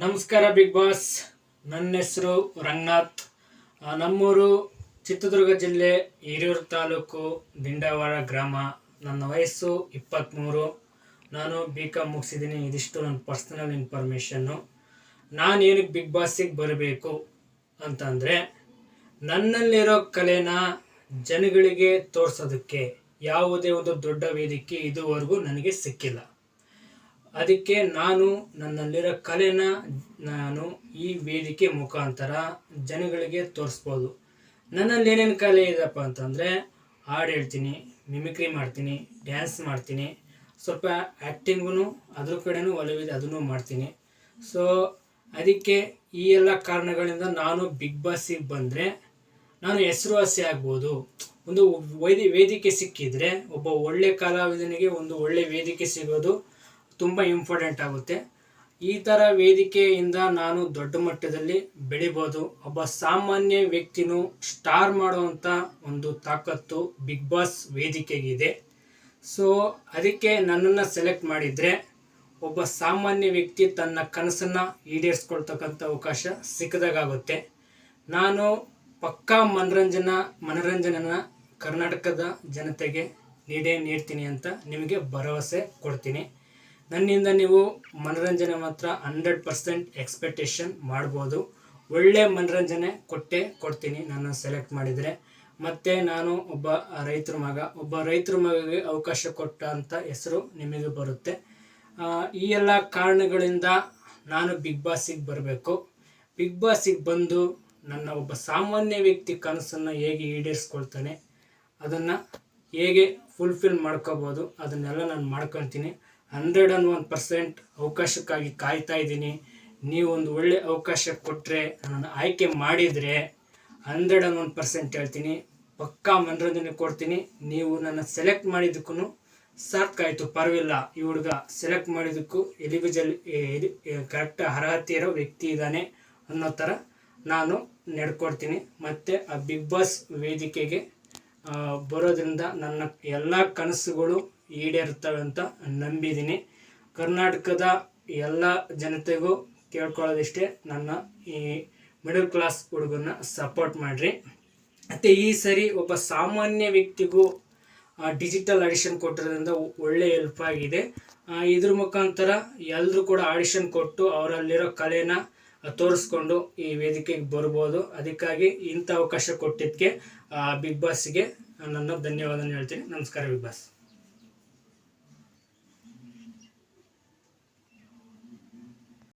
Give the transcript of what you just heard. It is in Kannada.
ನಮಸ್ಕಾರ ಬಿಗ್ ಬಾಸ್. ನನ್ನ ಹೆಸರು ರಂಗನಾಥ್. ನಮ್ಮೂರು ಚಿತ್ರದುರ್ಗ ಜಿಲ್ಲೆ ಹಿರಿಯೂರು ತಾಲೂಕು ದಿಂಡವಾಡ ಗ್ರಾಮ. ನನ್ನ ವಯಸ್ಸು 23. ನಾನು BCom ಮುಗಿಸಿದ್ದೀನಿ. ಇದಿಷ್ಟು ನನ್ನ ಪರ್ಸನಲ್ ಇನ್ಫಾರ್ಮೇಷನ್ನು. ನಾನು ಏನಕ್ಕೆ ಬಿಗ್ ಬಾಸಿಗೆ ಬರಬೇಕು ಅಂತಂದರೆ, ನನ್ನಲ್ಲಿರೋ ಕಲೆನ ಜನಗಳಿಗೆ ತೋರಿಸೋದಕ್ಕೆ ಯಾವುದೇ ಒಂದು ದೊಡ್ಡ ವೇದಿಕೆ ಇದುವರೆಗೂ ನನಗೆ ಸಿಕ್ಕಿಲ್ಲ. ಅದಕ್ಕೆ ನಾನು ನನ್ನಲ್ಲಿರೋ ಕಲೆನ ಈ ವೇದಿಕೆ ಮುಖಾಂತರ ಜನಗಳಿಗೆ ತೋರಿಸ್ಬೋದು. ನನ್ನಲ್ಲಿ ಏನೇನು ಕಲೆ ಇದೆಯಪ್ಪ ಅಂತಂದರೆ, ಹಾಡು ಹೇಳ್ತೀನಿ, ಮಿಮಿಕ್ರಿ ಮಾಡ್ತೀನಿ, ಡ್ಯಾನ್ಸ್ ಮಾಡ್ತೀನಿ, ಸ್ವಲ್ಪ ಆ್ಯಕ್ಟಿಂಗೂ ಅದ್ರ ಕಡೆನೂ ಒಲವಿದೆ, ಅದನ್ನು ಮಾಡ್ತೀನಿ. ಸೊ ಅದಕ್ಕೆ ಈ ಎಲ್ಲ ಕಾರಣಗಳಿಂದ ನಾನು ಬಿಗ್ ಬಾಸಿಗೆ ಬಂದರೆ ನಾನು ಹೆಸರುವಾಸಿ ಆಗ್ಬೋದು. ಒಂದು ವೇದಿಕೆ ಸಿಕ್ಕಿದರೆ, ಒಬ್ಬ ಒಳ್ಳೆ ಕಲಾವಿದನಿಗೆ ಒಂದು ಒಳ್ಳೆ ವೇದಿಕೆ ಸಿಗೋದು ತುಂಬ ಇಂಪಾರ್ಟೆಂಟ್ ಆಗುತ್ತೆ. ಈ ಥರ ವೇದಿಕೆಯಿಂದ ನಾನು ದೊಡ್ಡ ಮಟ್ಟದಲ್ಲಿ ಬೆಳಿಬೋದು. ಒಬ್ಬ ಸಾಮಾನ್ಯ ವ್ಯಕ್ತಿನೂ ಸ್ಟಾರ್ ಮಾಡುವಂಥ ಒಂದು ತಾಕತ್ತು ಬಿಗ್ ಬಾಸ್ ವೇದಿಕೆಗಿದೆ. ಸೊ ಅದಕ್ಕೆ ನನ್ನನ್ನು ಸೆಲೆಕ್ಟ್ ಮಾಡಿದರೆ ಒಬ್ಬ ಸಾಮಾನ್ಯ ವ್ಯಕ್ತಿ ತನ್ನ ಕನಸನ್ನು ಈಡೇರಿಸ್ಕೊಳ್ತಕ್ಕಂಥ ಅವಕಾಶ ಸಿಕ್ಕದಾಗುತ್ತೆ. ನಾನು ಪಕ್ಕಾ ಮನರಂಜನೆನ ಕರ್ನಾಟಕದ ಜನತೆಗೆ ನೀಡ್ತೀನಿ ಅಂತ ನಿಮಗೆ ಭರವಸೆ ಕೊಡ್ತೀನಿ. ನನ್ನಿಂದ ನೀವು ಮನರಂಜನೆ ಮಾತ್ರ 100% ಎಕ್ಸ್ಪೆಕ್ಟೇಷನ್ ಮಾಡ್ಬೋದು. ಒಳ್ಳೆ ಮನರಂಜನೆ ಕೊಡ್ತೀನಿ ನನ್ನ ಸೆಲೆಕ್ಟ್ ಮಾಡಿದರೆ. ಮತ್ತು ನಾನು ಒಬ್ಬ ರೈತರ ಮಗಗೆ ಅವಕಾಶ ಕೊಟ್ಟ ಅಂತ ಹೆಸರು ನಿಮಗೆ ಬರುತ್ತೆ. ಈ ಎಲ್ಲ ಕಾರಣಗಳಿಂದ ನಾನು ಬಿಗ್ ಬಾಸಿಗೆ ಬರಬೇಕು. ಬಿಗ್ ಬಾಸಿಗೆ ಬಂದು ನನ್ನ ಒಬ್ಬ ಸಾಮಾನ್ಯ ವ್ಯಕ್ತಿ ಕನಸನ್ನು ಹೇಗೆ ಈಡೇರಿಸ್ಕೊಳ್ತಾನೆ, ಅದನ್ನು ಹೇಗೆ ಫುಲ್ಫಿಲ್ ಮಾಡ್ಕೋಬೋದು, ಅದನ್ನೆಲ್ಲ ನಾನು ಮಾಡ್ಕೊತೀನಿ. 101% ಅವಕಾಶಕ್ಕಾಗಿ ಕಾಯ್ತಾ ಇದ್ದೀನಿ. ನೀವು ಒಂದು ಒಳ್ಳೆ ಅವಕಾಶ ಕೊಟ್ಟರೆ, ನನ್ನನ್ನು ಆಯ್ಕೆ ಮಾಡಿದರೆ 101% ಹೇಳ್ತೀನಿ, ಪಕ್ಕಾ ಮನರಂಜನೆ ಕೊಡ್ತೀನಿ. ನೀವು ನನ್ನ ಸೆಲೆಕ್ಟ್ ಮಾಡಿದ್ದಕ್ಕೂ ಸಾಕಾಯಿತು, ಪರವಾಗಿಲ್ಲ, ಈ ಹುಡುಗ ಸೆಲೆಕ್ಟ್ ಮಾಡಿದ್ದಕ್ಕೂ ಕರೆಕ್ಟ್ ಅರ್ಹತೆ ಇರೋ ವ್ಯಕ್ತಿ ಇದ್ದಾನೆ ಅನ್ನೋ ಥರ ನಾನು ನಡ್ಕೊಡ್ತೀನಿ. ಮತ್ತು ಆ ಬಿಗ್ ಬಾಸ್ ವೇದಿಕೆಗೆ ಬರೋದ್ರಿಂದ ನನ್ನ ಎಲ್ಲ ಕನಸುಗಳು ಈಡೇರುತ್ತವೆ ಅಂತ ನಂಬಿದ್ದೀನಿ. ಕರ್ನಾಟಕದ ಎಲ್ಲ ಜನತೆಗೂ ಕೇಳ್ಕೊಳ್ಳೋದಿಷ್ಟೇ, ನನ್ನ ಈ ಮಿಡಲ್ ಕ್ಲಾಸ್ ಹುಡುಗನ್ನ ಸಪೋರ್ಟ್ ಮಾಡಿರಿ. ಮತ್ತು ಈ ಸರಿ ಒಬ್ಬ ಸಾಮಾನ್ಯ ವ್ಯಕ್ತಿಗೂ ಡಿಜಿಟಲ್ ಆಡಿಷನ್ ಕೊಟ್ಟಿರೋದ್ರಿಂದ ಒಳ್ಳೆ ಹೆಲ್ಪ್ ಆಗಿದೆ. ಇದ್ರ ಮುಖಾಂತರ ಎಲ್ಲರೂ ಕೂಡ ಆಡಿಷನ್ ಕೊಟ್ಟು ಅವರಲ್ಲಿರೋ ಕಲೆನ ತೋರಿಸ್ಕೊಂಡು ಈ ವೇದಿಕೆಗೆ ಬರ್ಬೋದು. ಅದಕ್ಕಾಗಿ ಇಂಥ ಅವಕಾಶ ಕೊಟ್ಟಿದ್ದಕ್ಕೆ ಬಿಗ್ ಬಾಸ್ಗೆ ನನ್ನ ಧನ್ಯವಾದ ಹೇಳ್ತೀನಿ. ನಮಸ್ಕಾರ ಬಿಗ್ ಬಾಸ್.